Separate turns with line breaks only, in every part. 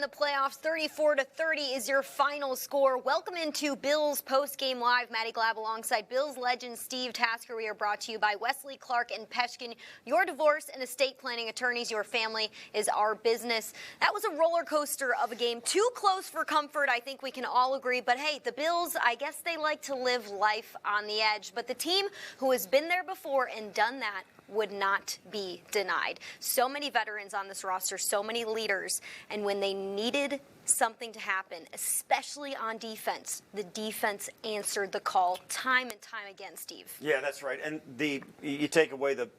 the playoffs. 34-30 is your final score. Welcome into Bills Postgame Live. Maddie Glab alongside Bills legend Steve Tasker. We are brought to you by Wesley Clark and Peshkin, your divorce and estate planning attorneys. Your family is our business. That was a roller coaster of a game. Too close for comfort, I think we can all agree. But hey, the Bills, I guess they like to live life on the edge. But the team who has been there before and done that would not be denied. So many veterans on this roster, so many leaders, and when they needed something to happen, especially on defense, the defense answered the call time and time again, Steve.
Yeah, that's right. And you take away the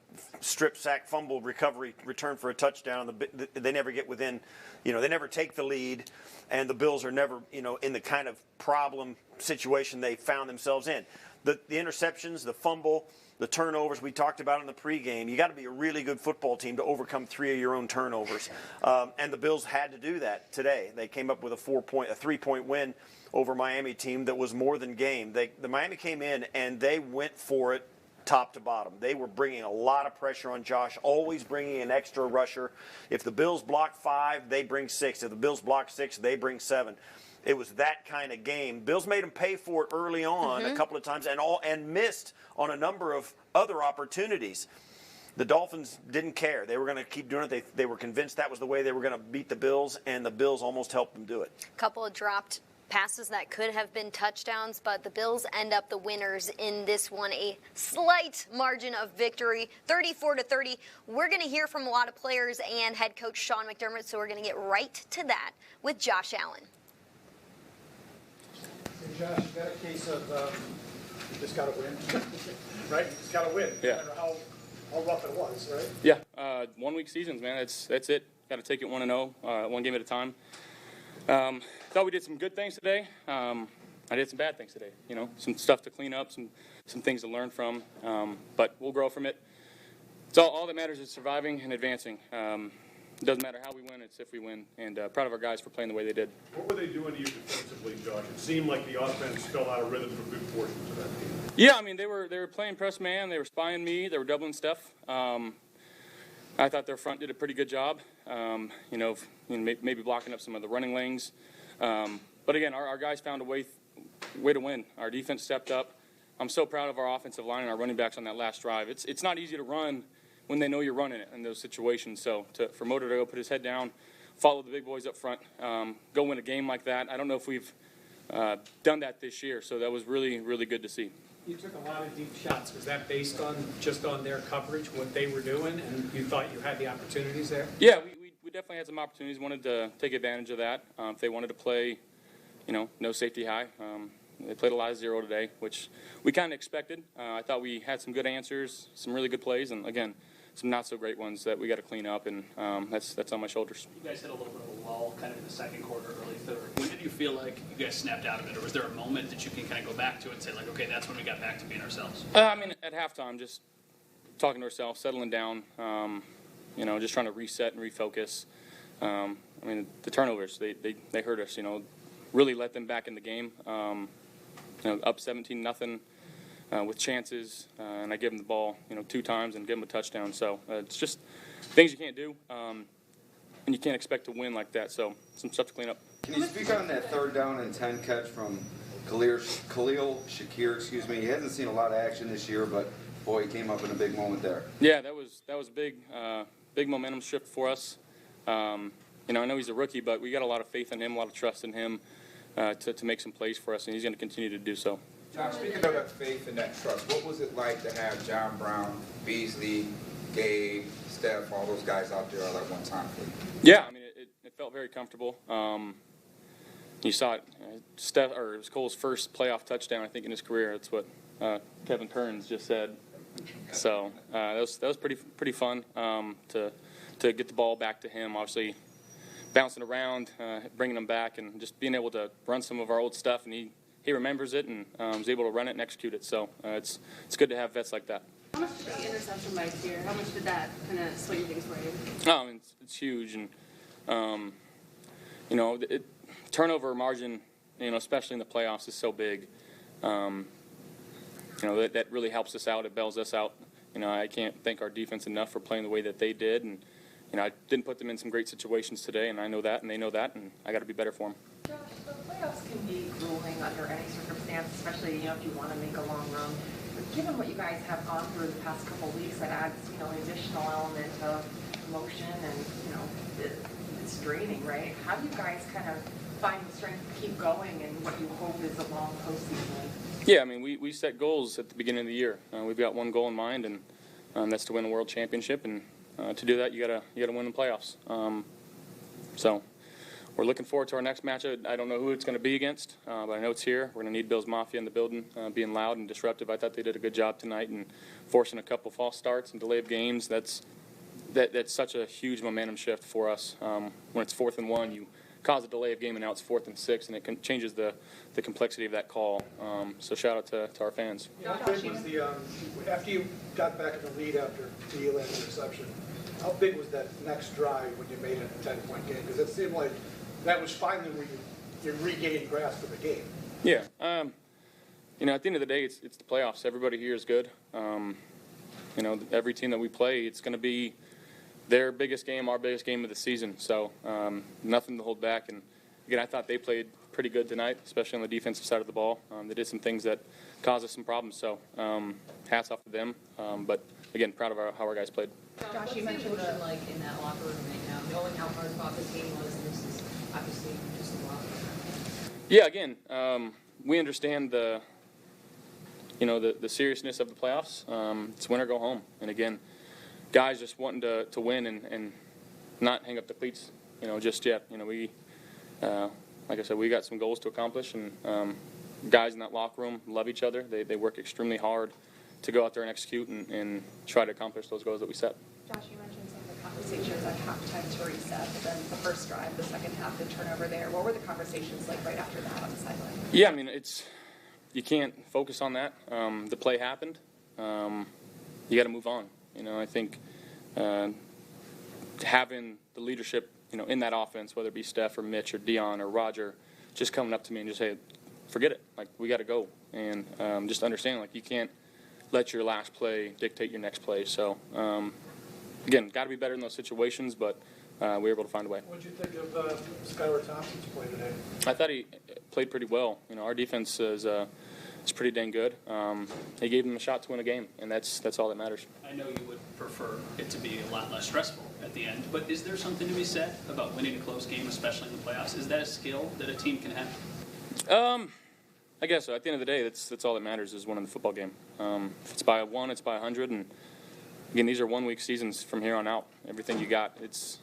strip sack, fumble, recovery, return for a touchdown, they never get within, they never take the lead, and the Bills are never, in the kind of problem situation they found themselves in. The interceptions, the fumble, the turnovers we talked about in the pregame, you got to be a really good football team to overcome 3 of your own turnovers. And the Bills had to do that today. They came up with a 3-point win over Miami team that was more than game. The Miami came in and they went for it top to bottom. They were bringing a lot of pressure on Josh, always bringing an extra rusher. If the Bills block 5, they bring 6. If the Bills block 6, they bring 7. It was that kind of game. Bills made them pay for it early on a couple of times and missed on a number of other opportunities. The Dolphins didn't care. They were going to keep doing it. They were convinced that was the way they were going to beat the Bills, and the Bills almost helped them do it.
A couple of dropped passes that could have been touchdowns, but the Bills end up the winners in this one, a slight margin of victory, 34-30. We're going to hear from a lot of players and head coach Sean McDermott, so we're going to get right to that with Josh Allen.
Josh, you got a case of you just got to win, right? You just got to win,
yeah.
No matter how rough it was, right?
Yeah, 1 week seasons, man. That's it. Got to take it 1-0, one game at a time. Thought we did some good things today. I did some bad things today. Some stuff to clean up, some things to learn from. But we'll grow from it. It's all that matters is surviving and advancing. It doesn't matter how we win, it's if we win. And proud of our guys for playing the way they did.
What were they doing to you defensively, Josh? It seemed like the offense fell out of rhythm for good portions of that game.
Yeah, I mean, they were playing press man. They were spying me. They were doubling stuff. I thought their front did a pretty good job, maybe blocking up some of the running lanes. But again, our guys found a way to win. Our defense stepped up. I'm so proud of our offensive line and our running backs on that last drive. It's not easy to run when they know you're running it in those situations. So for Motor to go put his head down, follow the big boys up front, go win a game like that. I don't know if we've done that this year, so that was really, really good to see.
You took a lot of deep shots. Was that based on just on their coverage, what they were doing, and you thought you had the opportunities there?
Yeah, we definitely had some opportunities. Wanted to take advantage of that. If they wanted to play, no safety high, they played a lot of zero today, which we kind of expected. I thought we had some good answers, some really good plays, and again, some not so great ones that we got to clean up, and that's on my shoulders.
You guys hit a little bit of a lull kind of in the second quarter, early third. When did you feel like you guys snapped out of it, or was there a moment that you can kind of go back to and say, like, okay, that's when we got back to being ourselves?
At halftime, just talking to ourselves, settling down, just trying to reset and refocus. The turnovers, they hurt us, really let them back in the game. Up 17-0. With chances, and I give them the ball, 2 times and give them a touchdown. So it's just things you can't do, and you can't expect to win like that. So some stuff to clean up.
Can you speak on that 3rd down and 10 catch from Khalil Shakir? He hasn't seen a lot of action this year, but boy, he came up in a big moment there.
Yeah, that was a big momentum shift for us. I know he's a rookie, but we got a lot of faith in him, a lot of trust in him to make some plays for us, and he's going to continue to do so.
John, speaking of that faith and that trust, what was it like to have John Brown, Beasley, Gabe, Steph, all those guys out there all at one time for you?
Yeah, it felt very comfortable. You saw it. It was Cole's first playoff touchdown, I think, in his career. That's what Kevin Kearns just said. So that was pretty fun to get the ball back to him. Obviously, bouncing around, bringing him back, and just being able to run some of our old stuff, and he remembers it and was able to run it and execute it. So it's good to have vets like that.
How much did the interception by here? How much did that kind of swing things for you?
It's huge, and turnover margin, especially in the playoffs, is so big. That really helps us out. It bails us out. I can't thank our defense enough for playing the way that they did, and I didn't put them in some great situations today, and I know that, and they know that, and I got to be better for them.
Josh, the playoffs can be grueling under any circumstance, especially, if you want to make a long run. But given what you guys have gone through the past couple of weeks, that adds, an additional element of emotion and, it's draining, right? How do you guys kind of find the strength to keep going and what you hope is a long postseason?
Yeah, we set goals at the beginning of the year. We've got one goal in mind, and that's to win the World Championship. And to do that, you gotta win the playoffs. So we're looking forward to our next matchup. I don't know who it's going to be against, but I know it's here. We're going to need Bills Mafia in the building, being loud and disruptive. I thought they did a good job tonight and forcing a couple false starts and delay of games. That's such a huge momentum shift for us. When it's 4th and 1, you cause a delay of game, and now it's 4th and 6, and it changes the complexity of that call. So shout out to our fans.
How big was the after you got back in the lead after the Elam interception? How big was that next drive when you made it a 10-point game? Because it seemed like that was finally where you regained grasp of the game.
Yeah. At the end of the day, it's the playoffs. Everybody here is good. Every team that we play, it's going to be their biggest game, our biggest game of the season. So nothing to hold back. And again, I thought they played pretty good tonight, especially on the defensive side of the ball. They did some things that caused us some problems. So hats off to them. But again, proud of how our guys played.
Josh, you mentioned like in that locker room right now, knowing how hard fought this game was, and this is obviously just a lot.
Yeah, again, we understand the seriousness of the playoffs. It's win or go home. And again, guys just wanting to win and not hang up the cleats, just yet. We, like I said, we got some goals to accomplish, and guys in that locker room love each other. They work extremely hard to go out there and execute and try to accomplish those goals that we set.
Josh, you mentioned some of the conversations at halftime to reset, but then the first drive, the second half, the turnover there. What were the conversations like right after that on the sideline?
Yeah, you can't focus on that. The play happened. You got to move on. I think having the leadership, in that offense, whether it be Steph or Mitch or Dion or Roger, just coming up to me and just say, forget it. We got to go. And just understanding, you can't let your last play dictate your next play. So, again, got to be better in those situations, but we were able to find a way.
What did you think of Skylar Thompson's play today?
I thought he played pretty well. Our defense is pretty dang good. He gave them a shot to win a game, and that's all that matters.
I know you would prefer it to be a lot less stressful at the end, but is there something to be said about winning a close game, especially in the playoffs? Is that a skill that a team can have?
I guess so. At the end of the day, that's all that matters is winning the football game. If it's by 1, it's by 100, and again, these are 1-week seasons from here on out. Everything you got, it's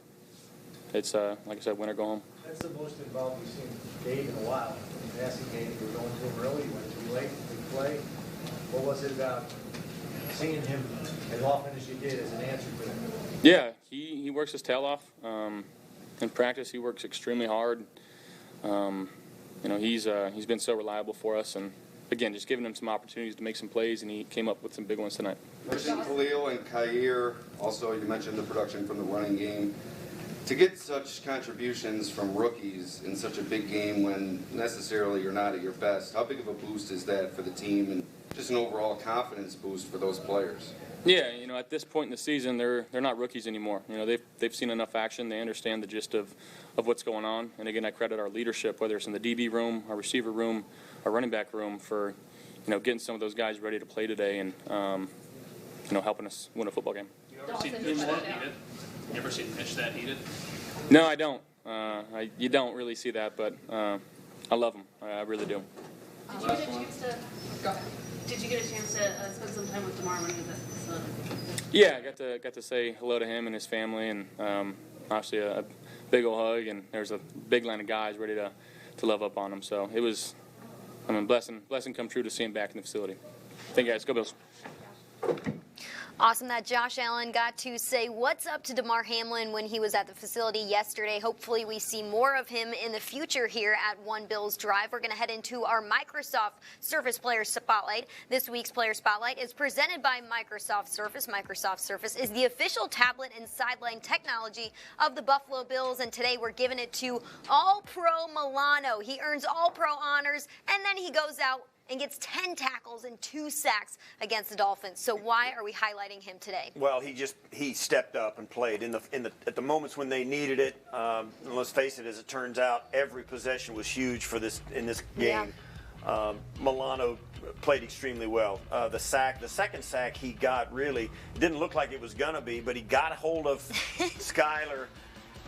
like I said, win or go home.
That's the most involved we've seen Gabe in a while. In the passing game, you were going to him early, you went too late, big play. What was it about seeing him as often as you did as an answer to him?
Yeah, he works his tail off. In practice, he works extremely hard. He's been so reliable for us, and again, just giving him some opportunities to make some plays, and he came up with some big ones tonight.
Mentioned Khalil and Khair. Also, you mentioned the production from the running game. To get such contributions from rookies in such a big game when necessarily you're not at your best, how big of a boost is that for the team and just an overall confidence boost for those players?
Yeah, at this point in the season, they're not rookies anymore. They've seen enough action. They understand the gist of what's going on. And again, I credit our leadership, whether it's in the DB room, our receiver room, our running back room, for getting some of those guys ready to play today and helping us win a football game.
You ever seen Mitch that needed? You ever seen Mitch that needed?
No, I don't. You don't really see that, but I love him. I really do.
Did you get a chance to go ahead? Did you get a chance to spend some time with DeMar when he was at the facility?
Yeah, I got to say hello to him and his family, and obviously a big old hug. And there's a big line of guys ready to love up on him. So it was, blessing come true to see him back in the facility. Thank you guys. Go Bills.
Awesome that Josh Allen got to say what's up to DeMar Hamlin when he was at the facility yesterday. Hopefully we see more of him in the future here at One Bills Drive. We're going to head into our Microsoft Surface Player Spotlight. This week's Player Spotlight is presented by Microsoft Surface. Microsoft Surface is the official tablet and sideline technology of the Buffalo Bills, and today we're giving it to All-Pro Milano. He earns All-Pro honors, and then he goes out and gets 10 tackles and 2 sacks against the Dolphins. So why are we highlighting him today?
Well, he stepped up and played at the moments when they needed it. And let's face it, as it turns out, every possession was huge in this game. Yeah. Milano played extremely well. The second sack he got really didn't look like it was gonna be, but he got a hold of Skyler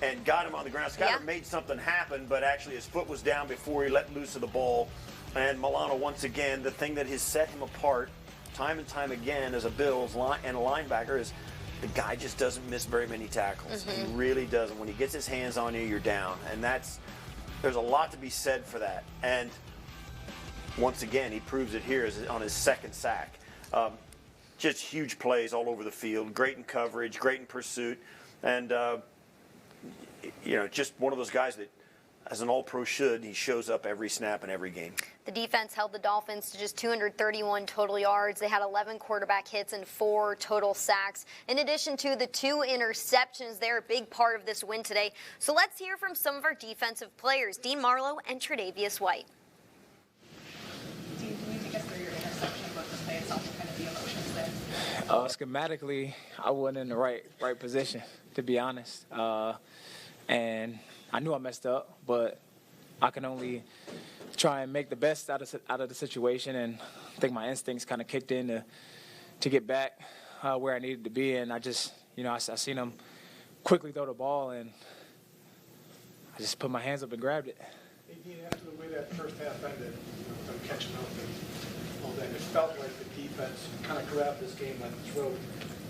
and got him on the ground. Skyler made something happen, but actually his foot was down before he let loose of the ball. And Milano, once again, the thing that has set him apart time and time again as a Bills and a linebacker is the guy just doesn't miss very many tackles. He really doesn't. When he gets his hands on you, you're down. And there's a lot to be said for that. And once again, he proves it here on his second sack. Just huge plays all over the field, great in coverage, great in pursuit. And, just one of those guys that, as an all-pro should, he shows up every snap in every game.
The defense held the Dolphins to just 231 total yards. They had 11 quarterback hits and 4 total sacks. In addition to the 2 interceptions, they're a big part of this win today. So let's hear from some of our defensive players, Dean Marlowe and Tre'Davious White.
Dean, can you take us through your interception, both the play itself and kind of the emotions there?
Schematically, I wasn't in the right position, to be honest. And I knew I messed up, but I can only try and make the best out of the situation, and I think my instincts kind of kicked in to get back where I needed to be, and I just, I seen him quickly throw the ball, and I just put my hands up and grabbed it.
Hey, Dean, after the way that first half ended, them catching up and all that, it felt like the defense kind of grabbed this game by the throat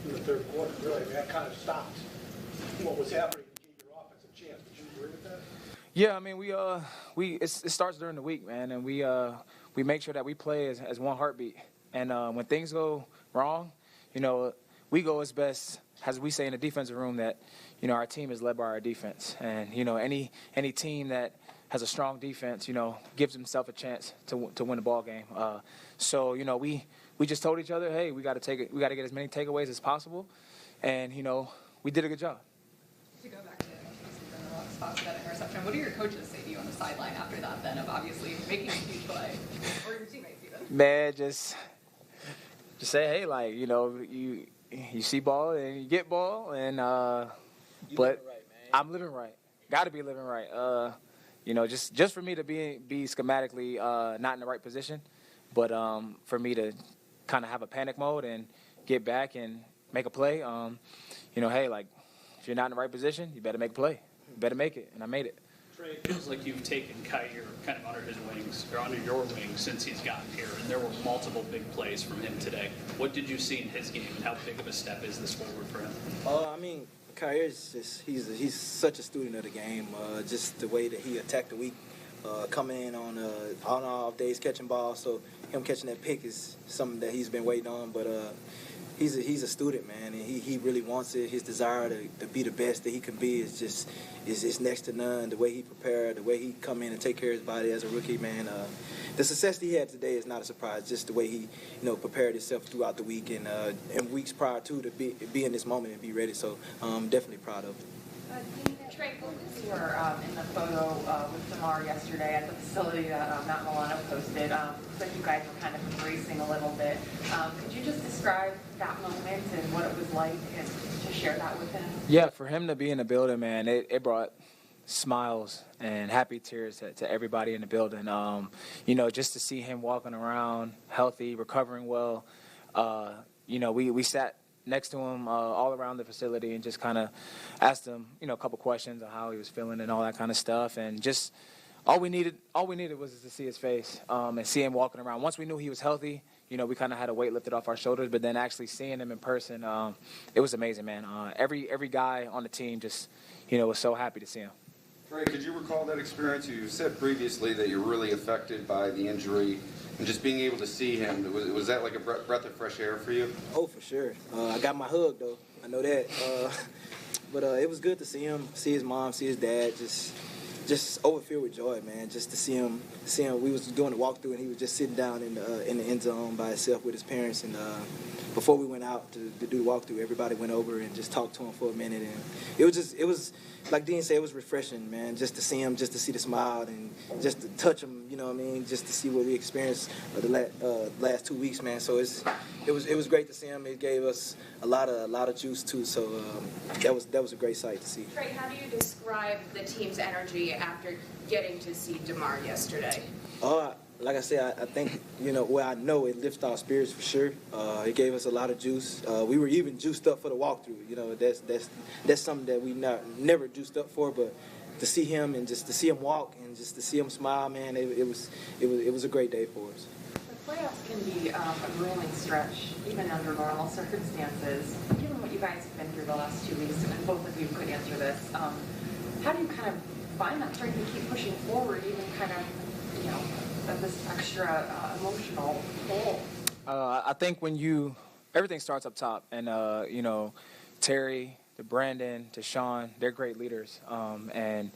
in the third quarter. Really, that kind of stopped what was happening.
Yeah, I mean, it starts during the week, man, and we make sure that we play as one heartbeat. And when things go wrong, we go as best, as we say in the defensive room, that our team is led by our defense. And any team that has a strong defense, gives himself a chance to win the ball game. So we just told each other, hey, we got to get as many takeaways as possible, and we did a good job.
To go back to that interception, what do your coaches say to you on the sideline after that, then, of obviously making a huge play? Or your teammates even?
Man, just say, hey, like, you see ball and you get ball, and but
right,
I'm living right. Got to be living right. Just for me to be schematically not in the right position, but for me to kind of have a panic mode and get back and make a play. Hey, like, if you're not in the right position, you better make a play. You better make it, and I made it.
Trey, it feels like you've taken Kyer kind of under his wings, or under your wings, since he's gotten here, and there were multiple big plays from him today. What did you see in his game, and how big of a step is this forward for him?
I mean, Kyer is just, he's such a student of the game, just the way that he attacked the week, coming in on off days, catching balls, so him catching that pick is something that he's been waiting on, but he's a student, man, and he really wants it. His desire to be the best that he can be is next to none. The way he prepared, the way he come in and take care of his body as a rookie, man. The success that he had today is not a surprise. Just the way he, prepared himself throughout the week and weeks prior to be in this moment and be ready. So I'm definitely proud of him.
Trey, focus were in the photo with Damar yesterday at the facility that Matt Milano posted. Looks like you guys were kind of embracing a little bit. Could you just describe that moment and what it was like and to share that with him?
Yeah, for him to be in the building, man, it brought smiles and happy tears to everybody in the building. Just to see him walking around healthy, recovering well. We sat next to him all around the facility and just kind of asked him, a couple questions on how he was feeling and all that kind of stuff. And just all we needed was to see his face and see him walking around. Once we knew he was healthy, we kind of had a weight lifted off our shoulders. But then actually seeing him in person, it was amazing, man. Every guy on the team just, was so happy to see him.
Trey, could you recall that experience? You said previously that you're really affected by the injury, and just being able to see him, was that like a breath of fresh air for you?
Oh, for sure. I got my hug, though. I know that. But it was good to see him, see his mom, see his dad, just just overfilled with joy, man. Just to see him. We was doing the walkthrough, and he was just sitting down in the end zone by himself with his parents. And before we went out to do the walkthrough, everybody went over and just talked to him for a minute. And it was like Dean said, it was refreshing, man. Just to see him, just to see the smile, and just to touch him. You know what I mean? Just to see what we experienced the last 2 weeks, man. So it was great to see him. It gave us a lot of juice too. So that was a great sight to see.
Trey, how do you describe the team's energy after getting to see DeMar yesterday?
Like I said, I think, I know it lifted our spirits for sure. It gave us a lot of juice. We were even juiced up for the walkthrough. That's something that we never juiced up for, but to see him and just to see him walk and just to see him smile, man, it was a great day for us.
The playoffs can be a grueling stretch, even under normal circumstances. Given what you guys have been through the last 2 weeks, and both of you could answer this, how do you kind of find that strength to keep pushing forward, even kind of, this extra emotional pull?
I think when everything starts up top, and Terry, to Brandon, to Sean, they're great leaders, and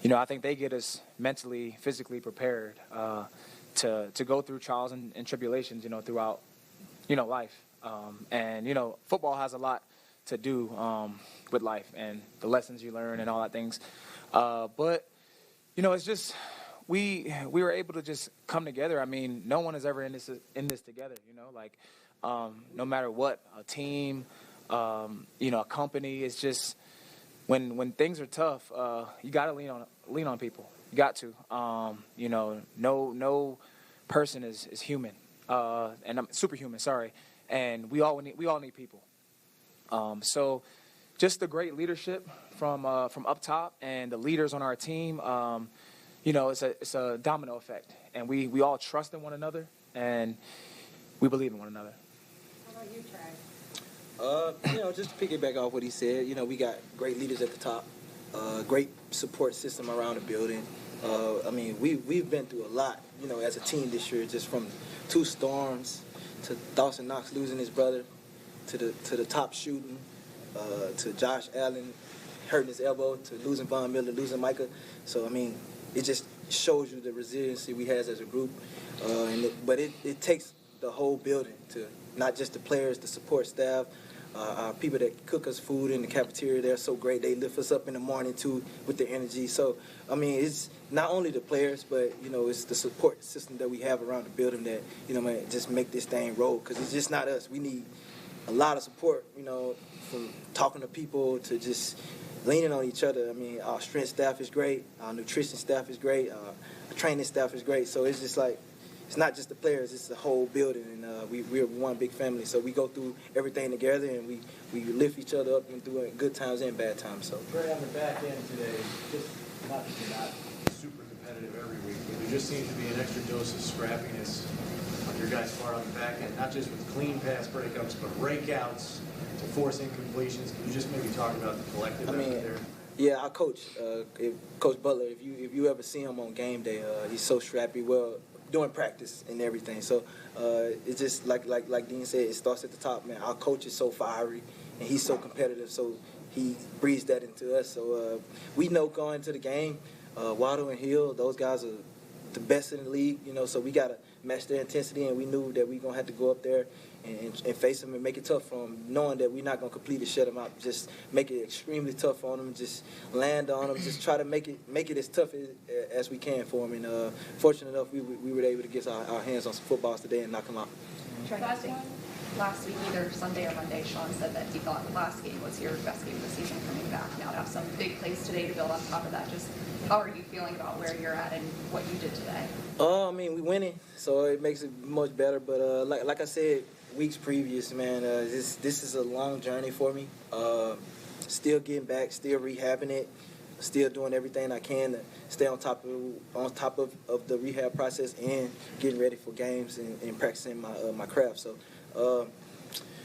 I think they get us mentally, physically prepared to go through trials and tribulations, throughout life, and football has a lot to do with life and the lessons you learn and all that things, but it's just. We were able to just come together. I mean, no one is ever in this together, no matter what, a team, a company. It's just when things are tough, you got to lean on people. You got to. No person is human, and I'm superhuman. Sorry, and we all need people. So, just the great leadership from up top and the leaders on our team. It's a domino effect, and we all trust in one another, and we believe in one another.
How about you, Trey?
Just to piggyback off what he said, we got great leaders at the top, great support system around the building. We've been through a lot, as a team this year, just from 2 storms to Dawson Knox losing his brother, to the top shooting, to Josh Allen hurting his elbow, to losing Von Miller, losing Micah. So it just shows you the resiliency we have as a group. But it takes the whole building, to not just the players, the support staff, our people that cook us food in the cafeteria. They're so great. They lift us up in the morning, too, with their energy. So, it's not only the players, but, it's the support system that we have around the building that, just make this thing roll. Because it's just not us. We need a lot of support, from talking to people to just leaning on each other. Our strength staff is great. Our nutrition staff is great. Our training staff is great. So it's just like, it's not just the players, it's the whole building. And we're one big family. So we go through everything together, and we lift each other up and through good times and bad times. So
Trey, on the back end today, just not that you're not super competitive every week, but there just seems to be an extra dose of scrappiness on your guys' part on the back end, not just with clean pass breakups, but breakouts, to force incompletions. Can you just maybe talk about the collective effort there?
Yeah, our coach, Coach Butler, if you ever see him on game day, he's so strappy, doing practice and everything. So it's just like Dean said, it starts at the top, man. Our coach is so fiery, and he's so competitive, so he breathes that into us. So we know going into the game, Waddle and Hill, those guys are the best in the league, so we got to match their intensity, and we knew that we're going to have to go up there and face them and make it tough for them, knowing that we're not going to completely shut them out. Just make it extremely tough on them, just land on them, just try to make it as tough as we can for them. And fortunate enough, we were able to get our hands on some footballs today and knock them out.
Last week, either Sunday or Monday, Sean said that he thought the last game was your best game of the season coming back. Now to have some big plays today to build on top of that, just how are you feeling about where you're at and what you did today?
We winning, so it makes it much better. But like I said, weeks previous, man, this is a long journey for me. Still getting back, still rehabbing it, still doing everything I can to stay on top of the rehab process and getting ready for games and practicing my craft. So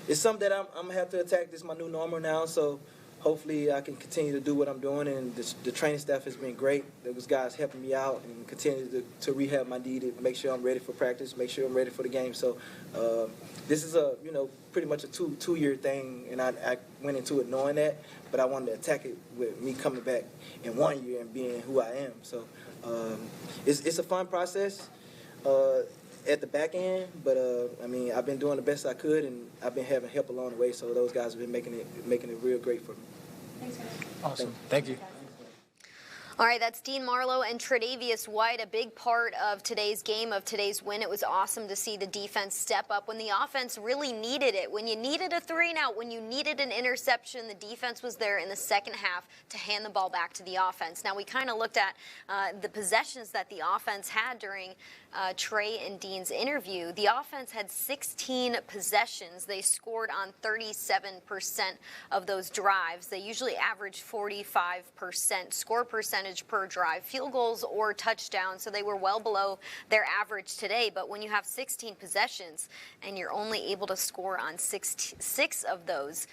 it's something that I'm gonna have to attack. This is my new normal now. So hopefully I can continue to do what I'm doing, and the training staff has been great. Those guys helping me out and continue to rehab my knee to make sure I'm ready for practice, make sure I'm ready for the game. So this is a pretty much a two-year thing, and I went into it knowing that, but I wanted to attack it with me coming back in 1 year and being who I am. So it's a fun process at the back end, but I mean, I've been doing the best I could, and I've been having help along the way. So those guys have been making it real great for me.
Thanks, guys.
Awesome. Thank you.
All right, that's Dean Marlowe and Tre'Davious White, a big part of today's game, of today's win. It was awesome to see the defense step up when the offense really needed it. When you needed a 3-and-out, when you needed an interception, the defense was there in the second half to hand the ball back to the offense. Now, we kind of looked at the possessions that the offense had during Trey and Dean's interview. The offense had 16 possessions. They scored on 37% of those drives. They usually average 45% score percentage per drive, field goals or touchdowns, so they were well below their average today. But when you have 16 possessions and you're only able to score on six of those,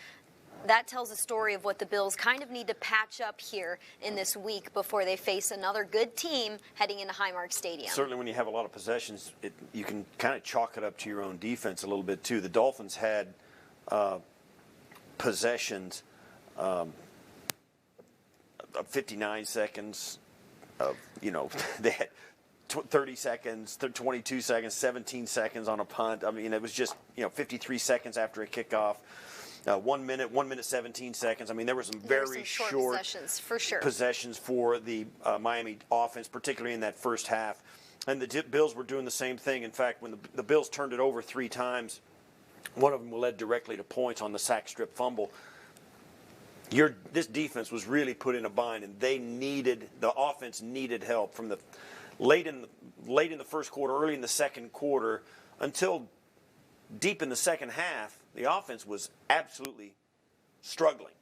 that tells a story of what the Bills kind of need to patch up here in this week before they face another good team heading into Highmark Stadium.
Certainly when you have a lot of possessions, you can kind of chalk it up to your own defense a little bit too. The Dolphins had possessions of 59 seconds of, they had 30 seconds, 22 seconds, 17 seconds on a punt. I mean, it was just, 53 seconds after a kickoff. 1 minute, 1 minute, 17 seconds. I mean, there were some very short
possessions, for sure.
Possessions for the Miami offense, particularly in that first half. And the Bills were doing the same thing. In fact, when the Bills turned it over 3 times, one of them led directly to points on the sack strip fumble. This defense was really put in a bind, and the offense needed help from the late in the first quarter, early in the second quarter, until deep in the second half. The offense was absolutely struggling,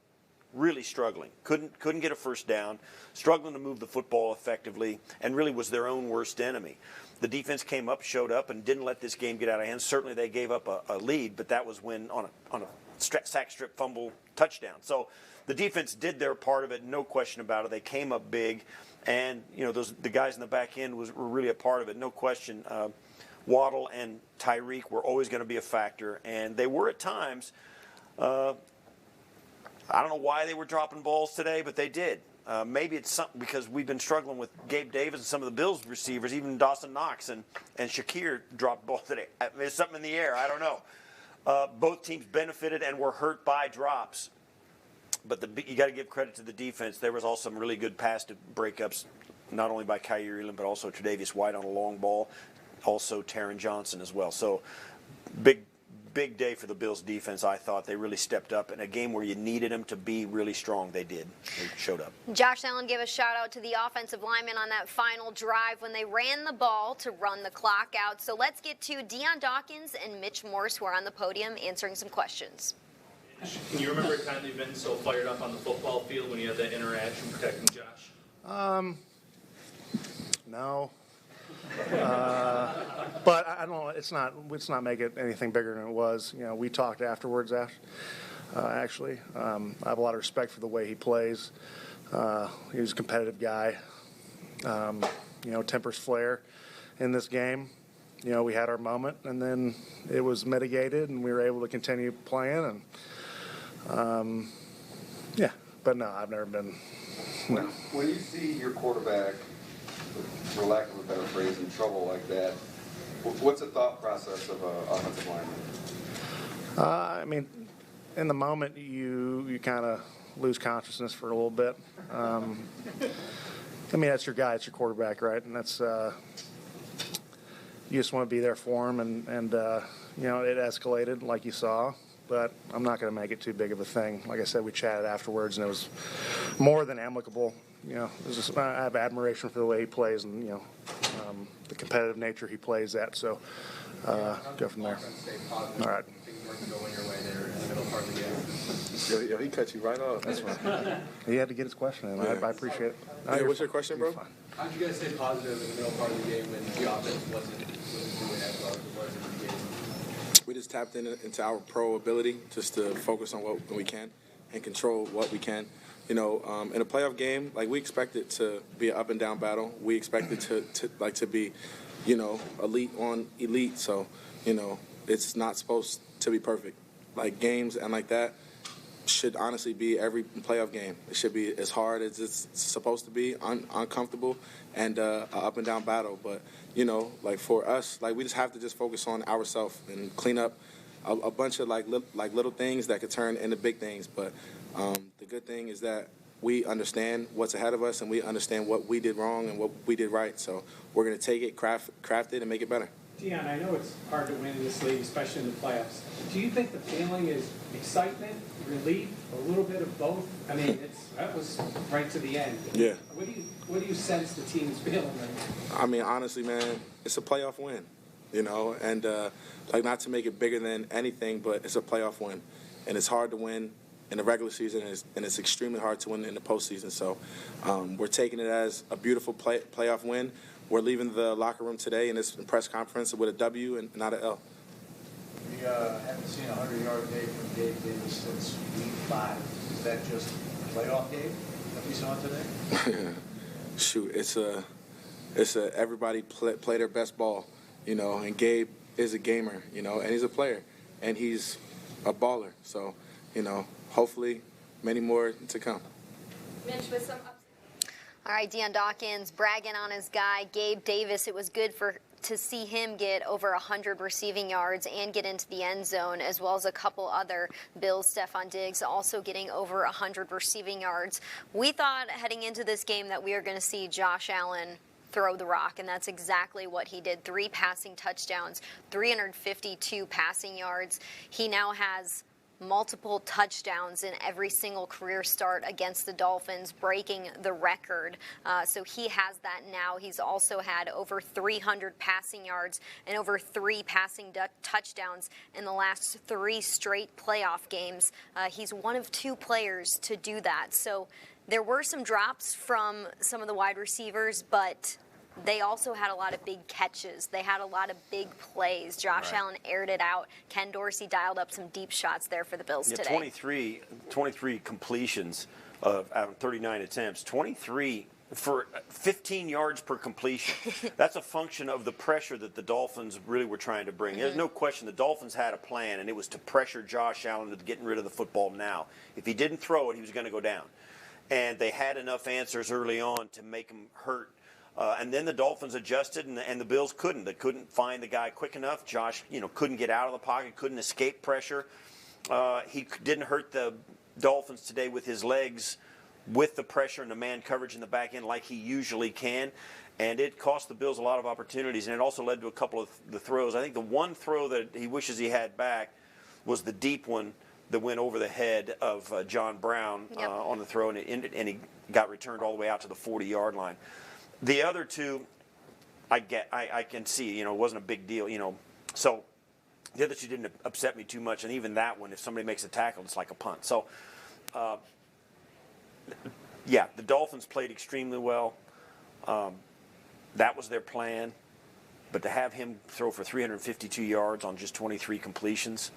really struggling. Couldn't get a first down, struggling to move the football effectively, and really was their own worst enemy. The defense came up, showed up, and didn't let this game get out of hand. Certainly they gave up a lead, but that was when on a sack strip fumble touchdown. So the defense did their part of it, no question about it. They came up big, and the guys in the back end were really a part of it, no question. Waddle and Tyreek were always going to be a factor, and they were at times. I don't know why they were dropping balls today, but they did. Maybe it's something because we've been struggling with Gabe Davis and some of the Bills receivers, even Dawson Knox and Shakir dropped balls today. There's something in the air. I don't know. Both teams benefited and were hurt by drops. But you got to give credit to the defense. There was also some really good pass to breakups, not only by Kaiir Elam, but also Tre'Davious White on a long ball. Also Taron Johnson as well. So big day for the Bills defense. I thought they really stepped up in a game where you needed them to be really strong. They did. They showed up.
Josh Allen gave a shout out to the offensive linemen on that final drive when they ran the ball to run the clock out. So let's get to Deion Dawkins and Mitch Morse, who are on the podium answering some questions.
Can you remember a time that you've been so fired up on the football field when you had that interaction protecting Josh?
No. But I don't. It's not making it anything bigger than it was. We talked afterwards. Actually, I have a lot of respect for the way he plays. He was a competitive guy. Tempers flare in this game. We had our moment, and then it was mitigated, and we were able to continue playing. And but no, I've never been. No.
When you see your quarterback, for lack of a better phrase, in trouble like that, what's the thought process of an offensive lineman?
I mean, in the moment, you kind of lose consciousness for a little bit. I mean, that's your guy, it's your quarterback, right? And that's you just want to be there for him, and it escalated like you saw. But I'm not going to make it too big of a thing. Like I said, we chatted afterwards, and it was more than amicable. I have admiration for the way he plays, and the competitive nature he plays at. So go from there. All right.
Yo, he cut you right off.
That's right. He had to get his question in. I appreciate it.
Hey, what's your question, bro?
How did you guys stay positive in the middle part of the game when the offense wasn't doing as well as it was in the game?
We just tapped into our pro ability just to focus on what we can. and control what we can. In a playoff game, like, we expect it to be an up and down battle. We expect it to be, elite on elite. So, it's not supposed to be perfect. Like, games and like that should honestly be every playoff game. It should be as hard as it's supposed to be, uncomfortable, and an up and down battle. But, like, for us, like, we just have to just focus on ourselves and clean up a bunch of little things that could turn into big things. But the good thing is that we understand what's ahead of us, and we understand what we did wrong and what we did right. So we're going to take it, craft it, and make it better.
Dion, I know it's hard to win in this league, especially in the playoffs. Do you think the feeling is excitement, relief, a little bit of both? I mean, that was right to the end.
Yeah.
What do you sense the team's feeling right now?
I mean, honestly, man, it's a playoff win, and not to make it bigger than anything, but it's a playoff win, and it's hard to win in the regular season, and it's extremely hard to win in the postseason. So we're taking it as a beautiful playoff win. We're leaving the locker room today in this press conference with a W and not an L.
We haven't seen a 100-yard day from Gabe Davis since week 5. Is that just a playoff game that we saw today?
Shoot, it's a everybody play their best ball, and Gabe is a gamer, and he's a player, and he's a baller. So, hopefully many more to come.
Mitch, with some all right, Dion Dawkins bragging on his guy, Gabe Davis. It was good to see him get over 100 receiving yards and get into the end zone, as well as a couple other Bills. Stephon Diggs also getting over 100 receiving yards. We thought heading into this game that we were going to see Josh Allen throw the rock, and that's exactly what he did. 3 passing touchdowns, 352 passing yards. He now has multiple touchdowns in every single career start against the Dolphins, breaking the record. So he has that now. He's also had over 300 passing yards and over 3 passing touchdowns in the last 3 straight playoff games. He's one of 2 players to do that. So there were some drops from some of the wide receivers, but they also had a lot of big catches. They had a lot of big plays. Josh Allen aired it out. Ken Dorsey dialed up some deep shots there for the Bills today.
23 completions out of 39 attempts. 23 for 15 yards per completion. That's a function of the pressure that the Dolphins really were trying to bring. There's no question the Dolphins had a plan, and it was to pressure Josh Allen to getting rid of the football now. If he didn't throw it, he was going to go down. And they had enough answers early on to make him hurt. And then the Dolphins adjusted, and the Bills couldn't. They couldn't find the guy quick enough. Josh, couldn't get out of the pocket, couldn't escape pressure. He didn't hurt the Dolphins today with his legs, with the pressure and the man coverage in the back end like he usually can. And it cost the Bills a lot of opportunities, and it also led to a couple of the throws. I think the one throw that he wishes he had back was the deep one that went over the head of John Brown on the throw, and he got returned all the way out to the 40-yard line. The other 2, I can see, it wasn't a big deal, So the other 2 didn't upset me too much, and even that one, if somebody makes a tackle, it's like a punt. So, the Dolphins played extremely well. That was their plan. But to have him throw for 352 yards on just 23 completions,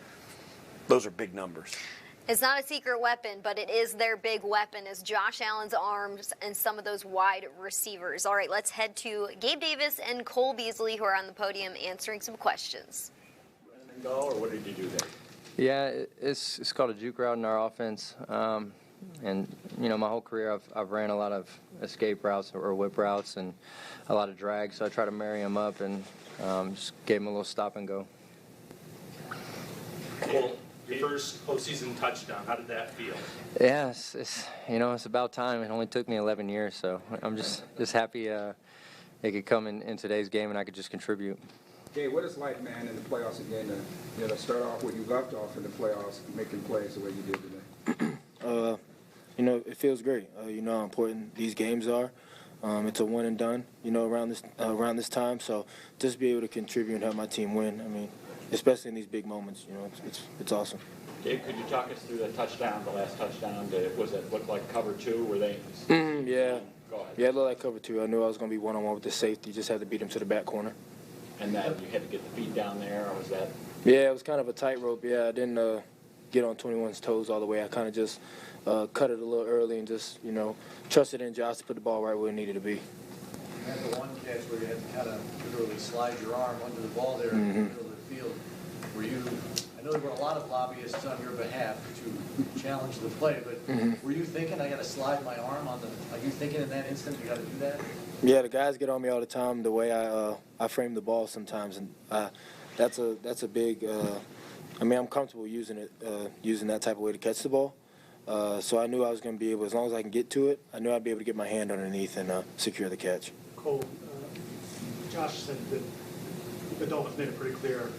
those are big numbers.
It's not a secret weapon, but it is their big weapon, is Josh Allen's arms and some of those wide receivers. All right, let's head to Gabe Davis and Cole Beasley, who are on the podium answering some questions.
Go, or what did you do there?
Yeah, it's called a juke route in our offense. And, my whole career I've ran a lot of escape routes or whip routes and a lot of drag, so I try to marry them up and just gave them a little stop and go.
Cool. Your first postseason touchdown, how did that feel?
Yeah, it's about time. It only took me 11 years, so I'm just happy it could come in today's game and I could just contribute.
Gabe, what is like, man, in the playoffs again to start off where you left off in the playoffs, making plays the way you did today?
It feels great. How important these games are. It's a one and done, around this time. So just be able to contribute and help my team win. I mean, especially in these big moments, it's awesome.
Gabe, could you talk us through the touchdown, the last touchdown? Was it look like cover 2? Were they?
Yeah.
Go ahead.
Yeah, it looked like cover 2. I knew I was going to be one-on-one with the safety. Just had to beat him to the back corner.
And then you had to get the feet down there, or was that?
Yeah, it was kind of a tightrope. Yeah, I didn't
get on 21's toes all the way. I kind of just cut it a little early and just, trusted in Josh to put the ball right where it needed to be.
You had the one catch where you had to kind of literally slide your arm under the ball there in the middle of the field. I know there were a lot of lobbyists on your behalf to challenge the play, but were you thinking, I got to slide my arm on the, are you thinking in that instant you got to do that?
Yeah, the guys get on me all the time the way I frame the ball sometimes, and that's a big. I'm comfortable using that type of way to catch the ball. So I knew I was going to be able, as long as I can get to it, I knew I'd be able to get my hand underneath and secure the catch.
Cole, Josh said that the Dolphins made it pretty clear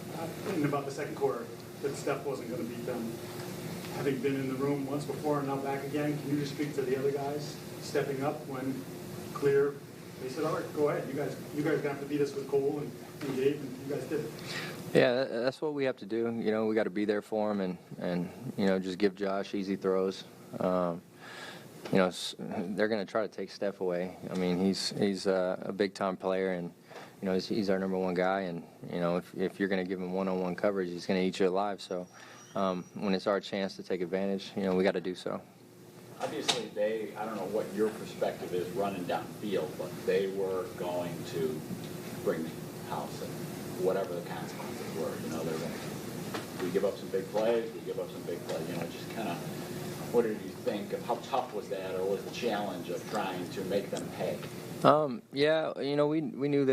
in about the second quarter that Steph wasn't going to beat them. Having been in the room once before and now back again, can you just speak to the other guys stepping up when clear? They said, all right, go ahead. You guys are going to have to beat us with Cole and Gabe, and you guys did it.
Yeah, that's what we have to do. We got to be there for him and just give Josh easy throws. They're going to try to take Steph away. I mean, he's a big-time player, and he's our number one guy. And if you're going to give him one-on-one coverage, he's going to eat you alive. So when it's our chance to take advantage, we got to do so.
Obviously, I don't know what your perspective is running downfield, but they were going to bring the house and whatever the consequences were. They're going to, we give up some big plays, just kind of, what did you think of how tough was that, or was the challenge of trying to make them pay?
Yeah, we knew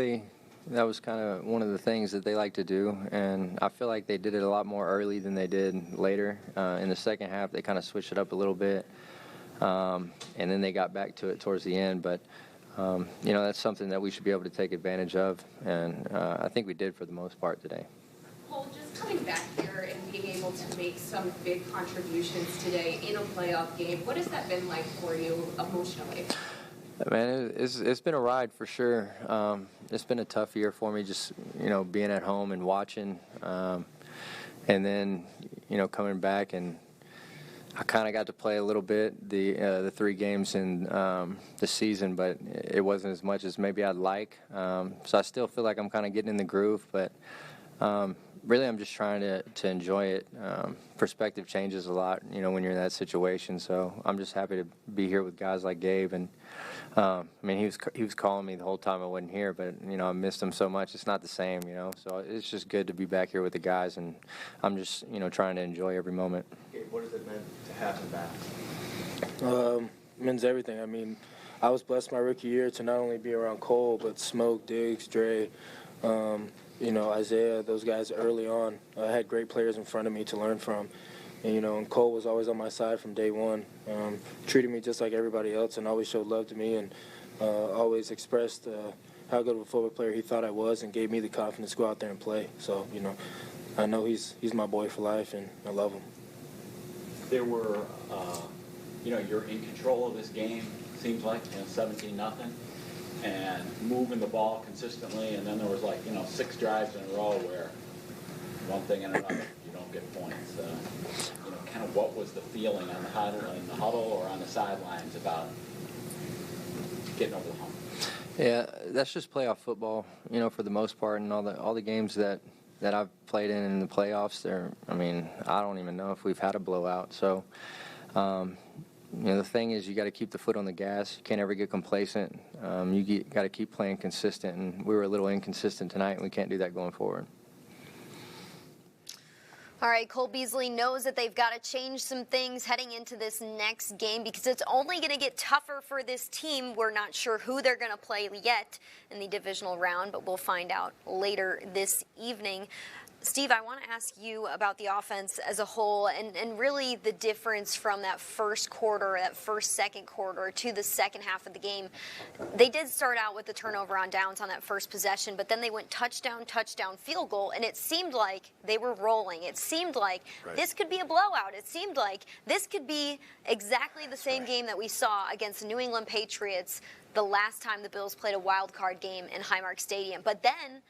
that was kind of one of the things that they like to do, and I feel like they did it a lot more early than they did later. In the second half, they kind of switched it up a little bit. And then they got back to it towards the end, but that's something that we should be able to take advantage of, and I think we did for the most part today.
Cole, just coming back here and being able to make some big contributions today in a playoff game, what has that been like for you emotionally?
Man, it's been a ride for sure. It's been a tough year for me, just being at home and watching, and then coming back, and I kind of got to play a little bit the 3 games in the season, but it wasn't as much as maybe I'd like. So I still feel like I'm kind of getting in the groove, but really I'm just trying to enjoy it. Perspective changes a lot, when you're in that situation. So I'm just happy to be here with guys like Gabe, and he was calling me the whole time I wasn't here, but I missed him so much. It's not the same, So it's just good to be back here with the guys, and I'm just trying to enjoy every moment.
What has it meant to have him back?
It means everything. I was blessed my rookie year to not only be around Cole, but Smoke, Diggs, Dre, Isaiah, those guys early on. I had great players in front of me to learn from. And Cole was always on my side from day one. Treated me just like everybody else and always showed love to me, and always expressed how good of a football player he thought I was, and gave me the confidence to go out there and play. So, I know he's my boy for life, and I love him.
There were, you're in control of this game, seems like, 17-0, and moving the ball consistently, and then there was 6 drives in a row where one thing and another, you don't get points. Kind of what was the feeling on the huddle or on the sidelines about getting over the hump?
Yeah, that's just playoff football, for the most part, and all the games that I've played in the playoffs. I don't even know if we've had a blowout. So, the thing is, you got to keep the foot on the gas. You can't ever get complacent. You got to keep playing consistent, and we were a little inconsistent tonight, and we can't do that going forward.
All right, Cole Beasley knows that they've got to change some things heading into this next game because it's only going to get tougher for this team. We're not sure who they're going to play yet in the divisional round, but we'll find out later this evening. Steve, I want to ask you about the offense as a whole and really the difference from that first quarter, second quarter to the second half of the game. They did start out with the turnover on downs on that first possession, but then they went touchdown, field goal, and it seemed like they were rolling. It seemed like this could be a blowout. It seemed like this could be exactly the same game that we saw against the New England Patriots the last time the Bills played a wild card game in Highmark Stadium. But then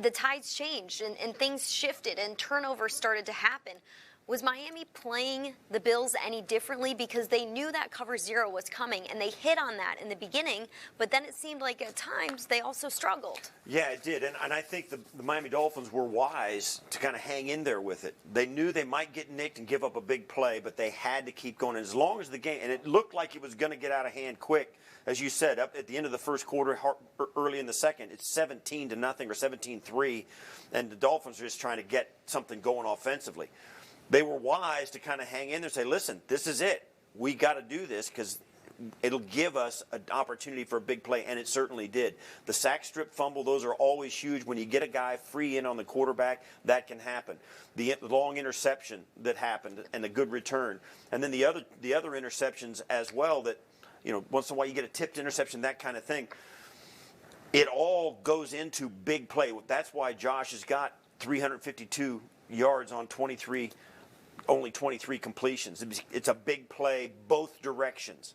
the tides changed and things shifted and turnovers started to happen. Was Miami playing the Bills any differently? Because they knew that cover 0 was coming, and they hit on that in the beginning, but then it seemed like at times they also struggled.
Yeah, it did. And I think the Miami Dolphins were wise to kind of hang in there with it. They knew they might get nicked and give up a big play, but they had to keep going. And as long as the game, and it looked like it was going to get out of hand quick, as you said, up at the end of the first quarter, early in the second, it's 17-0 or 17-3, and the Dolphins are just trying to get something going offensively. They were wise to kind of hang in there and say, listen, this is it. We got to do this because it'll give us an opportunity for a big play, and it certainly did. The sack strip fumble, those are always huge. When you get a guy free in on the quarterback, that can happen. The long interception that happened and the good return. And then the other interceptions as well that, once in a while you get a tipped interception, that kind of thing. It all goes into big play. That's why Josh has got 352 yards on only 23 completions. It's a big play both directions.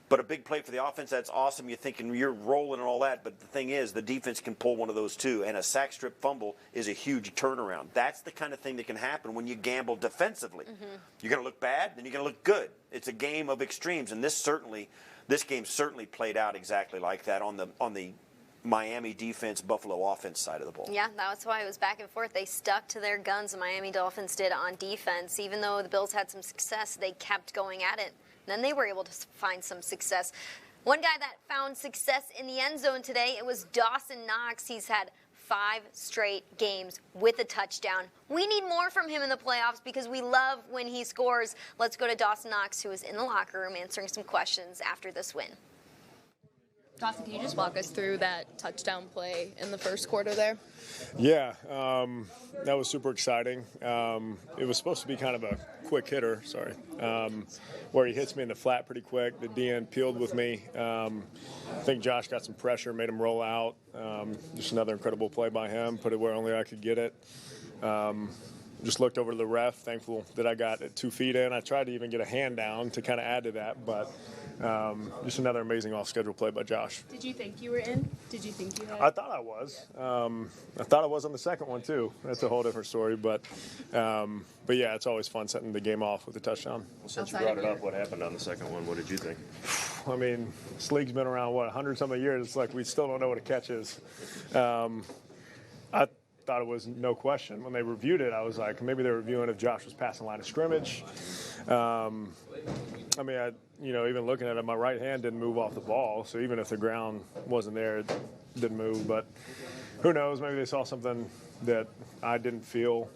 But a big play for the offense, that's awesome. You're thinking you're rolling and all that. But the thing is, the defense can pull one of those too. And a sack strip fumble is a huge turnaround. That's the kind of thing that can happen when you gamble defensively. Mm-hmm. You're going to look bad, then you're going to look good. It's a game of extremes. And this game certainly played out exactly like that on the Miami defense, Buffalo offense side of the ball.
Yeah, that's why it was back and forth. They stuck to their guns, the Miami Dolphins did on defense. Even though the Bills had some success, they kept going at it. And then they were able to find some success. One guy that found success in the end zone today, it was Dawson Knox. He's had 5 straight games with a touchdown. We need more from him in the playoffs because we love when he scores. Let's go to Dawson Knox, who is in the locker room answering some questions after this win.
Dawson, can you just walk us through that touchdown play in the first quarter there?
Yeah, that was super exciting. It was supposed to be kind of a quick hitter, where he hits me in the flat pretty quick. The DN peeled with me. I think Josh got some pressure, made him roll out. Just another incredible play by him, put it where only I could get it. Just looked over to the ref, thankful that I got 2 feet in. I tried to even get a hand down to kind of add to that, but just another amazing off-schedule play by Josh.
Did you think you were in? Did you think you had?
I thought I was. I thought I was on the second one, too. That's a whole different story, but yeah, it's always fun setting the game off with a touchdown.
Well, since you brought it up, what happened on the second one? What did you think?
I mean, this league's been around, 100-something years. It's like we still don't know what a catch is. I thought it was no question. When they reviewed it, I was like, maybe they're reviewing if Josh was passing line of scrimmage. Even looking at it, my right hand didn't move off the ball, so even if the ground wasn't there, it didn't move. But who knows? Maybe they saw something that I didn't feel.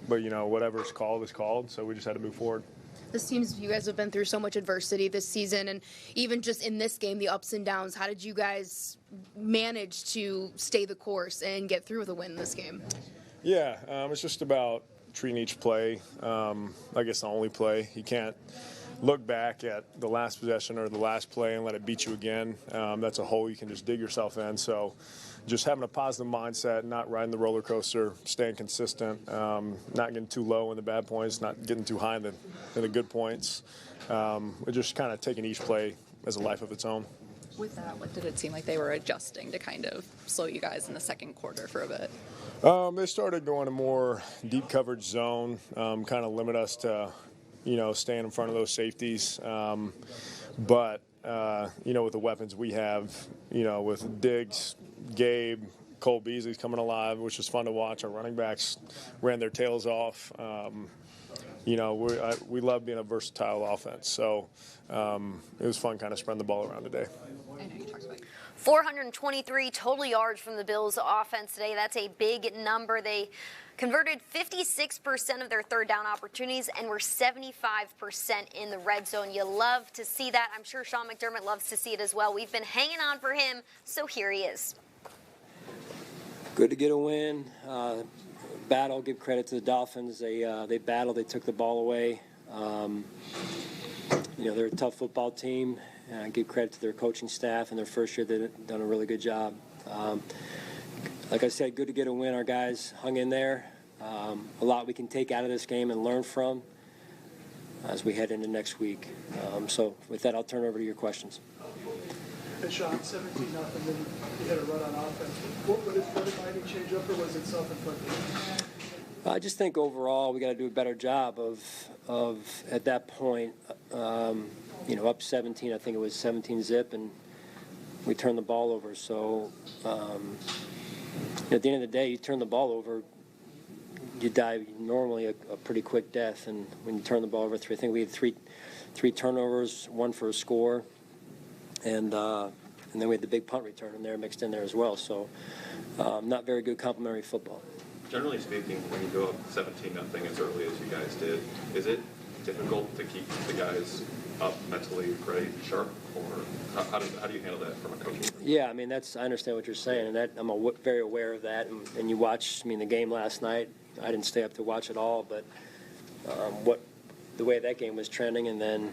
But whatever's called is called, so we just had to move forward.
This seems you guys have been through so much adversity this season, and even just in this game, the ups and downs. How did you guys manage to stay the course and get through with a win in this game?
Yeah, it's just about treating each play like it's the only play. You can't look back at the last possession or the last play and let it beat you again. That's a hole you can just dig yourself in. So just having a positive mindset, not riding the roller coaster, staying consistent, not getting too low in the bad points, not getting too high in the good points. Just kind of taking each play as a life of its own.
With that, what did it seem like they were adjusting to kind of slow you guys in the second quarter for a bit?
They started going a more deep coverage zone, kind of limit us to, staying in front of those safeties. But with the weapons we have, with Diggs, Gabe, Cole Beasley's coming alive, which was fun to watch. Our running backs ran their tails off. We love being a versatile offense. So it was fun kind of spreading the ball around today.
I know you talked about
423 total yards from the Bills offense today. That's a big number. They converted 56% of their third down opportunities and were 75% in the red zone. You love to see that. I'm sure Sean McDermott loves to see it as well. We've been hanging on for him, so here he is.
Good to get a win. Battle, give credit to the Dolphins. They battled, they took the ball away. They're a tough football team. Give credit to their coaching staff. In their first year, they've done a really good job. Like I said, good to get a win. Our guys hung in there. A lot we can take out of this game and learn from as we head into next week. So with that, I'll turn over to your questions.
Hey, Sean, 17-0, then you had a run on offense. What did Miami change up, or was it self-inflicted?
I just think overall we got to do a better job of at that point, up 17. I think it was 17 zip, and we turned the ball over. So at the end of the day, you turn the ball over, you die normally a pretty quick death. And when you turn the ball over, I think we had three turnovers, one for a score, and then we had the big punt return in there mixed in there as well. So not very good complementary football.
Generally speaking, when you go up 17-0 as early as you guys did, is it difficult to keep the guys up mentally, ready, sharp, or how do you handle that from a coaching perspective?
Yeah, I mean I understand what you're saying, and that I'm very aware of that. And you watched, the game last night. I didn't stay up to watch it all, but the way that game was trending, and then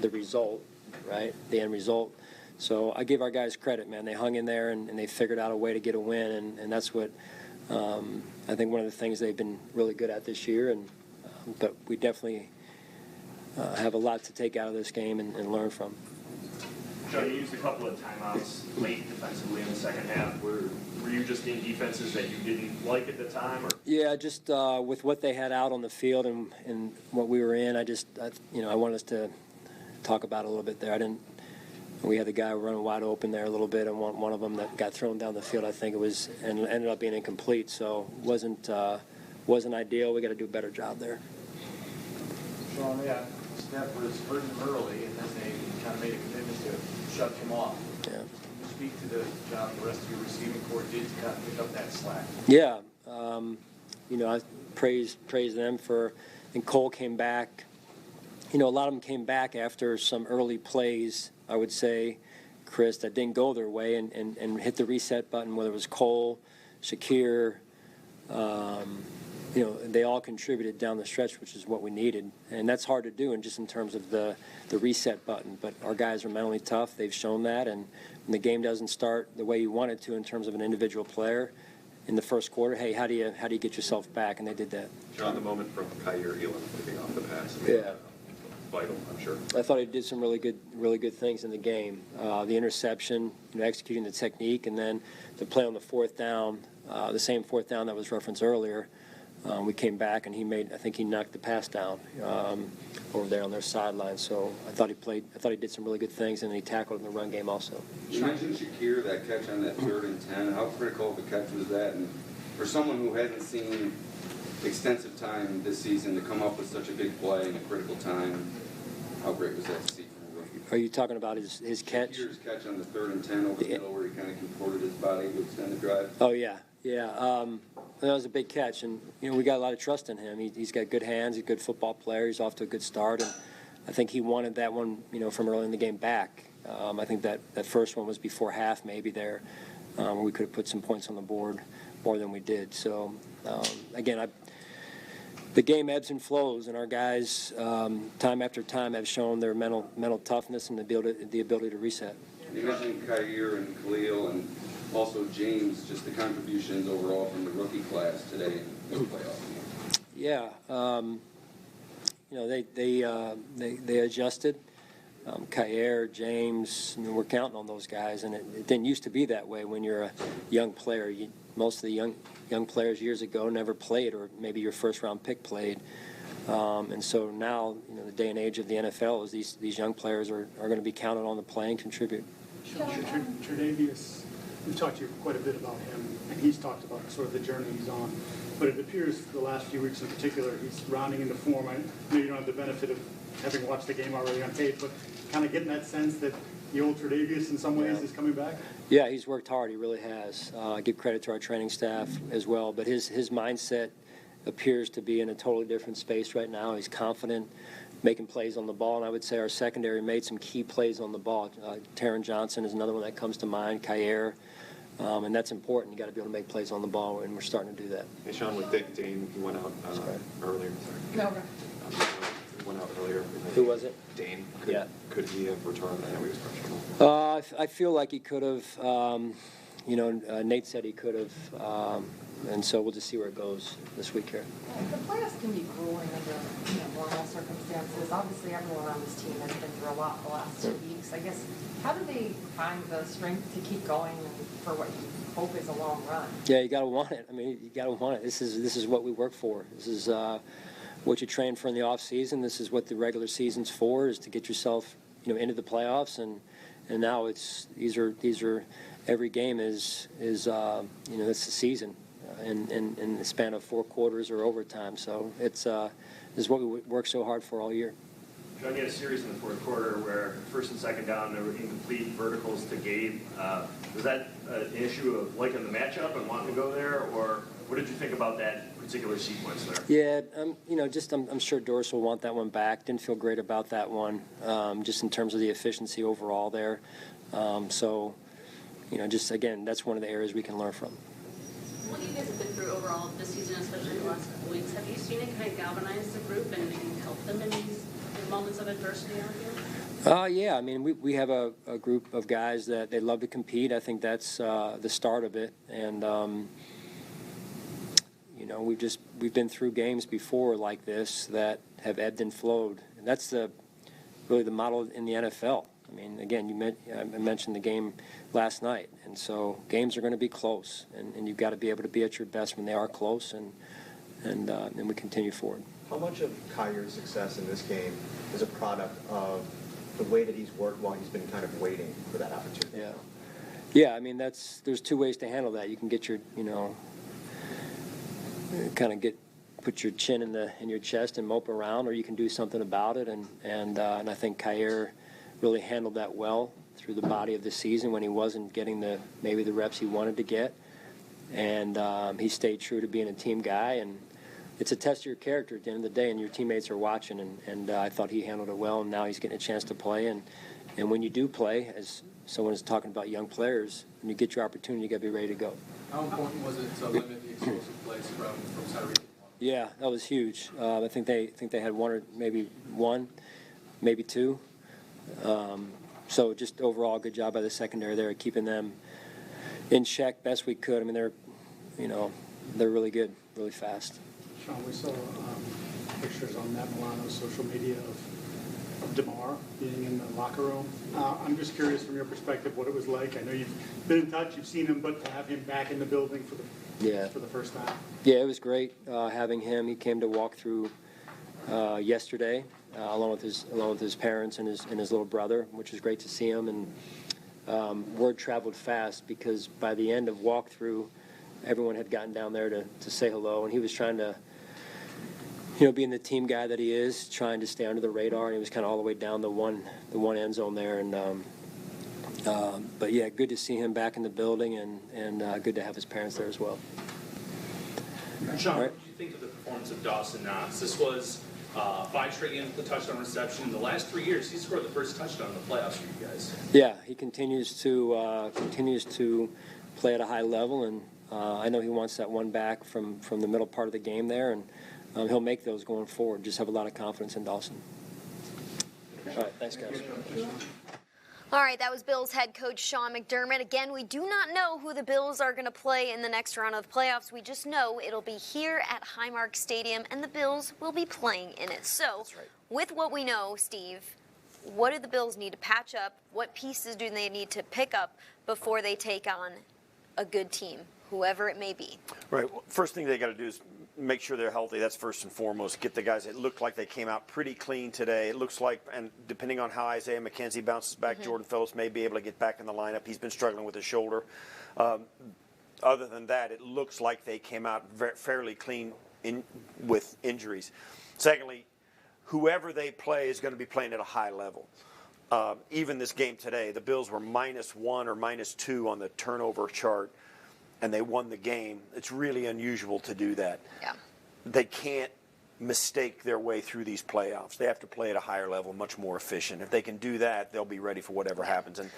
the result, right, the end result. So I give our guys credit, man. They hung in there and they figured out a way to get a win, and that's what I think one of the things they've been really good at this year. But we definitely have a lot to take out of this game and learn from.
Joe, you used a couple of timeouts late defensively in the second half. Were you just in defenses that you didn't like at the time? Or?
Yeah, just with what they had out on the field and what we were in, I wanted us to talk about it a little bit there. We had the guy running wide open there a little bit, and one of them that got thrown down the field, I think it was, and ended up being incomplete. So wasn't ideal. We got to do a better job there.
Sean, yeah, Steph was hurting early, and then they kind of made a commitment to shut him off.
Yeah.
Can you speak to the job the rest of your receiving corps did to kind of pick up that slack?
Yeah, I praise them for. And Cole came back. A lot of them came back after some early plays, I would say, Chris, that didn't go their way and hit the reset button, whether it was Cole, Shakir, they all contributed down the stretch, which is what we needed. And that's hard to do in terms of the reset button. But our guys are mentally tough. They've shown that. And when the game doesn't start the way you want it to in terms of an individual player in the first quarter, hey, how do you get yourself back? And they did that.
John, the moment from Kyer Elam flipping off the pass.
Yeah.
Vital, I'm sure.
I thought he did some really good things in the game. The interception, executing the technique, and then the play on the fourth down, the same fourth down that was referenced earlier. We came back and I think he knocked the pass down over there on their sideline. So I thought he did some really good things, and he tackled in the run game also.
You mentioned Shakir, that catch on that 3rd and 10. How critical of a catch was that? And for someone who hasn't seen extensive time this season to come up with such a big play in a critical time, how great was that to see from a rookie?
Are you talking about his catch?
Shakir's catch on the 3rd and 10 over the middle where he kind of contorted his body to extend the drive.
Oh, yeah. That was a big catch, and we got a lot of trust in him. He's got good hands. He's a good football player. He's off to a good start, and I think he wanted that one, from early in the game back. I think that first one was before half, maybe there. We could have put some points on the board more than we did. So again, the game ebbs and flows, and our guys, time after time, have shown their mental toughness and the ability to reset.
You mentioned Kyer and Khalil and also James, just the contributions overall from the rookie class today in the playoff game.
Yeah, they adjusted. Kyer, James, we're counting on those guys, and it didn't used to be that way when you're a young player. Most of the young players years ago never played, or maybe your first-round pick played. And so now, the day and age of the NFL is these young players are going to be counted on to play and contribute.
Tre'Davious, we've talked to you quite a bit about him, and he's talked about sort of the journey he's on. But it appears the last few weeks in particular, he's rounding into form. I know you don't have the benefit of having watched the game already on tape, but kind of getting that sense that the old Tre'Davious in some ways is coming back?
Yeah, he's worked hard. He really has. I give credit to our training staff as well. But his mindset appears to be in a totally different space right now. He's confident, making plays on the ball. And I would say our secondary made some key plays on the ball. Taron Johnson is another one that comes to mind, Kyer. And that's important. You got to be able to make plays on the ball, and we're starting to do that.
Hey, Sean, with Dane, he went out earlier.
No.
He went out earlier.
Who was it?
Dane.
Yeah.
Could he have returned? I know he was questionable.
I feel like he could have. Nate said he could have. And so we'll just see where it goes this week here.
The playoffs can be grueling under normal circumstances. Obviously, everyone on this team has been through a lot the last 2 weeks. I guess, how do they find the strength to keep going for what you hope is a long run?
Yeah, you got to want it. I mean, you got to want it. This is what we work for. This is what you train for in the off season. This is what the regular season's for, is to get yourself into the playoffs. And now these are every game is it's the season. In the span of 4 quarters or overtime. So this is what we work so hard for all year.
John, you had a series in the fourth quarter where first and second down, there were incomplete verticals to Gabe. Was that an issue of liking the matchup and wanting to go there, or what did you think about that particular sequence there?
Yeah, I'm sure Doris will want that one back. Didn't feel great about that one, just in terms of the efficiency overall there. Just again, that's one of the areas we can learn from.
What you guys have been through overall this season, especially the last couple weeks, have you seen it kind of galvanize the group and help them in these moments of adversity out here?
Yeah, I mean, we have a group of guys that they love to compete. I think that's the start of it. And, we've been through games before like this that have ebbed and flowed. And that's really the model in the NFL. I mean, again, I mentioned the game last night, and so games are going to be close, and you've got to be able to be at your best when they are close, and we continue forward.
How much of Kyer's success in this game is a product of the way that he's worked while he's been kind of waiting for that opportunity?
Yeah. I mean, there's 2 ways to handle that. You can get your put your chin in your chest and mope around, or you can do something about it, and I think Kyer really handled that well through the body of the season when he wasn't getting maybe the reps he wanted to get. And he stayed true to being a team guy. And it's a test of your character at the end of the day, and your teammates are watching. And I thought he handled it well, and now he's getting a chance to play. And when you do play, as someone is talking about young players, when you get your opportunity, you got to be ready to go.
How important was it to limit the explosive plays from Saturday?
Yeah, that was huge. I think they had one, maybe two. So just overall, good job by the secondary there, keeping them in check best we could. I mean, they're really good, really fast.
Sean, we saw pictures on Matt Milano's social media of DeMar being in the locker room. I'm just curious from your perspective what it was like. I know you've been in touch, you've seen him, but to have him back in the building for the first time.
Yeah, it was great having him. He came to walk through yesterday. Along with his parents and his little brother, which was great to see him. And word traveled fast because by the end of walkthrough, everyone had gotten down there to say hello, and he was trying to, being the team guy that he is, trying to stay under the radar, and he was kind of all the way down the one end zone there. And but yeah, good to see him back in the building, and good to have his parents there as well.
Sean, what did you think of the performance of Dawson Knox? This was 5 straight games with a touchdown reception. In the last 3 years, he scored the first touchdown in the playoffs for you guys.
Yeah, he continues to play at a high level, and I know he wants that one back from the middle part of the game there, and he'll make those going forward. Just have a lot of confidence in Dawson. All right, thanks, guys.
All right, that was Bills head coach Sean McDermott. Again, we do not know who the Bills are going to play in the next round of the playoffs. We just know it'll be here at Highmark Stadium, and the Bills will be playing in it. So, with what we know, Steve, what do the Bills need to patch up? What pieces do they need to pick up before they take on a good team, whoever it may be?
Right. Well, first thing they got to do is make sure they're healthy. That's first and foremost. Get the guys. It looked like they came out pretty clean today. It looks like, and depending on how Isaiah McKenzie bounces back, Jordan Phillips may be able to get back in the lineup. He's been struggling with his shoulder. Other than that, it looks like they came out fairly clean with injuries. Secondly, whoever they play is going to be playing at a high level. Even this game today, the Bills were -1 or -2 on the turnover chart, and they won the game. It's really unusual to do that.
Yeah.
They can't mistake their way through these playoffs. They have to play at a higher level, much more efficient. If they can do that, they'll be ready for whatever happens. And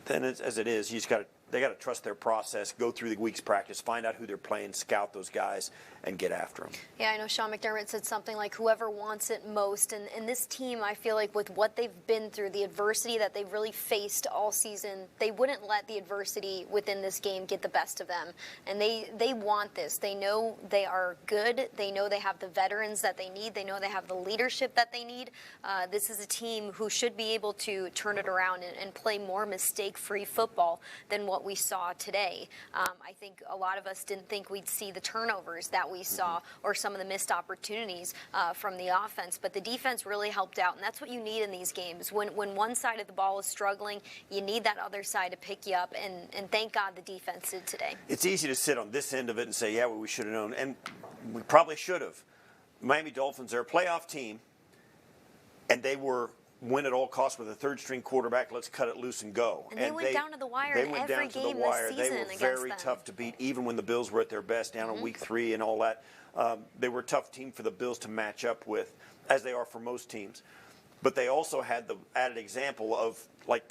then as it is, you just got to They got to trust their process, go through the week's practice, find out who they're playing, scout those guys, and get after them.
Yeah, I know Sean McDermott said something like whoever wants it most. And this team, I feel like with what they've been through, the adversity that they've really faced all season, they wouldn't let the adversity within this game get the best of them. And they want this. They know they are good. They know they have the veterans that they need. They know they have the leadership that they need. This is a team who should be able to turn it around and play more mistake-free football than what we saw today. I think a lot of us didn't think we'd see the turnovers that we saw or some of the missed opportunities from the offense, but the defense really helped out, and that's what you need in these games. When one side of the ball is struggling, you need that other side to pick you up, and thank God the defense did today.
It's easy to sit on this end of it and say, yeah, well, we should have known, and we probably should have. Miami Dolphins, they're a playoff team, and they were win at all costs with a third-string quarterback. Let's cut it loose and go.
And they went down to the wire in every game this season.
They were very tough to beat, even when the Bills were at their best, down in Week 3 and all that. They were a tough team for the Bills to match up with, as they are for most teams. But they also had the added example of, like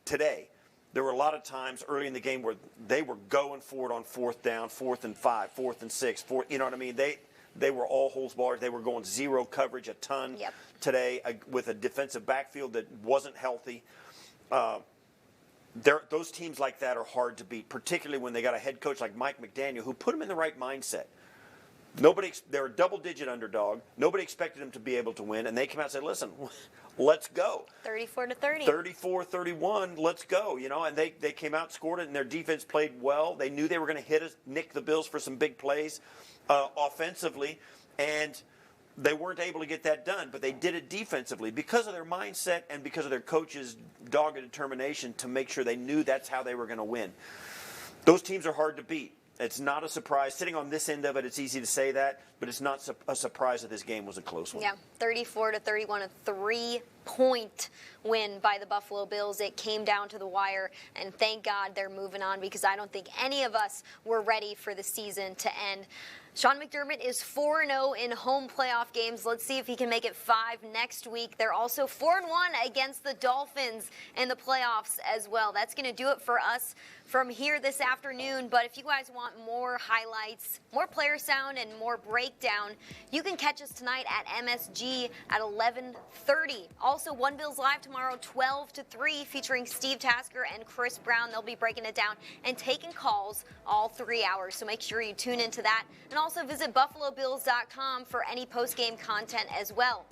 today, there were a lot of times early in the game where they were going for it on 4th down, 4th and 5, 4th and 6, you know what I mean? They were all holes ballers. They were going zero coverage a ton today with a defensive backfield that wasn't healthy. Those teams like that are hard to beat, particularly when they got a head coach like Mike McDaniel who put them in the right mindset. They're a double-digit underdog. Nobody expected them to be able to win, and they came out and said, listen, let's go.
34-30.
34-31, let's go. You know, and they came out, scored it, and their defense played well. They knew they were going to nick the Bills for some big plays offensively, and they weren't able to get that done, but they did it defensively because of their mindset and because of their coach's dogged determination to make sure they knew that's how they were going to win. Those teams are hard to beat. It's not a surprise. Sitting on this end of it, it's easy to say that, but it's not a surprise that this game was a close one.
Yeah, 34-31, a 3-point win by the Buffalo Bills. It came down to the wire, and thank God they're moving on because I don't think any of us were ready for the season to end. Sean McDermott is 4-0 in home playoff games. Let's see if he can make it 5 next week. They're also 4-1 against the Dolphins in the playoffs as well. That's going to do it for us from here this afternoon. But if you guys want more highlights, more player sound, and more breakdown, you can catch us tonight at MSG at 11:30. Also, One Bills Live tomorrow, 12 to 3, featuring Steve Tasker and Chris Brown. They'll be breaking it down and taking calls all 3 hours. So make sure you tune into that. And also visit BuffaloBills.com for any post-game content as well.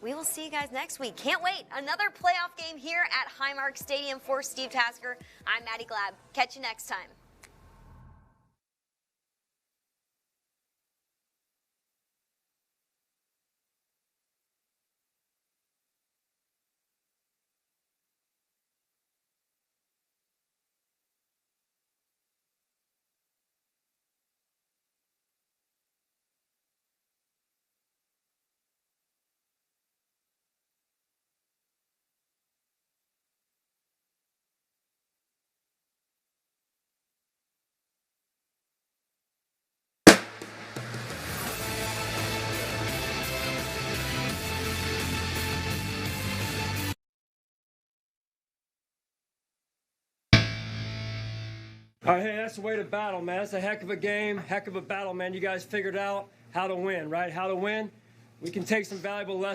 We will see you guys next week. Can't wait. Another playoff game here at Highmark Stadium for Steve Tasker. I'm Maddie Glab. Catch you next time.
All right, hey, that's the way to battle, man. That's a heck of a game, heck of a battle, man. You guys figured out how to win, right? How to win. We can take some valuable lessons.